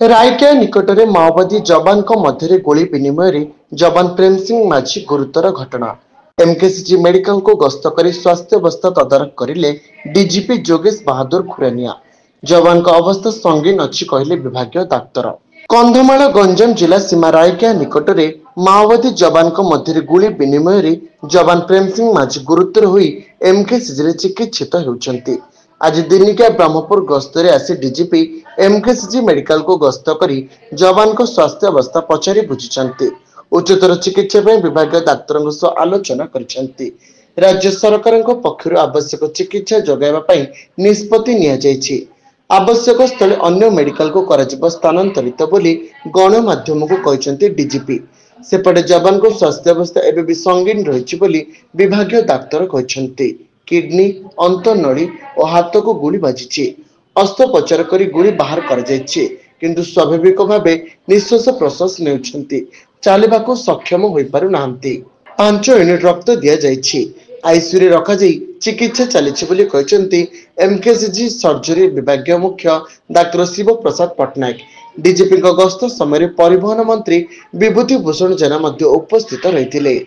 रायकेया निकटरे माओवादी जवान मध्य गोली विनिमय जवान प्रेम सिंह माझी गुरुतर घटना। एमकेसीजी मेडिकल को गस्त कर स्वास्थ्य अवस्था तदारख करें डीजीपी जोगेश बहादुर खुरानिया। जवान अवस्था संगीन अच्छी कहले विभाग डाक्तर। कंधमाल गंजाम जिला सीमा रायकेया निकटरे माओवादी जवान मध्य गोली विनिमय जवान प्रेम सिंह माझी गुरुतर होई एमकेसीजी चिकित्सित होउछन्ति। आज दिनिकिया ब्रह्मपुर गस्तर आसी डीजीपी एमकेसीजी मेडिकल को गस्त करी जवान को स्वास्थ्य अवस्था पचारि बुझिछन्ति। उच्चतर चिकित्सा विभाग डाक्तर आलोचना करिछन्ति। राज्य सरकार पक्षर आवश्यक चिकित्सा जोगाइबा पई निष्पत्ति निया जायछि। आवश्यक स्थले अन्य मेडिकल को कराजिब स्थानांतरित बोली गणमाध्यम को कहिछन्ति डीजीपी। सेपटे जवान को स्वास्थ्य अवस्था एबे भी संगीन रहिछि बोली विभागीय डाक्तर कहिछन्ति। किडनी अंतनळी और हाथ को गुली बाजिछि। अस्त्रोपचार करी गुली बाहर कर जायछि किंतु स्वाभाविक भावे निश्वास प्रश्वास नेउछन्ति। चालिबाको सक्षम होई पारु नाहंती। 5 यूनिट रक्त दिया जायछि। आईसीयू रे रखा जाई चिकित्सा चलिछि बोली कहिछन्ति एमकेसीजी सर्जरी विभागीय मुख्य डाक्टर शिव प्रसाद पटनायक। डीजीपी गस्त समय परिवहन मंत्री विभूति भूषण जेना उपस्थित रहिथिले।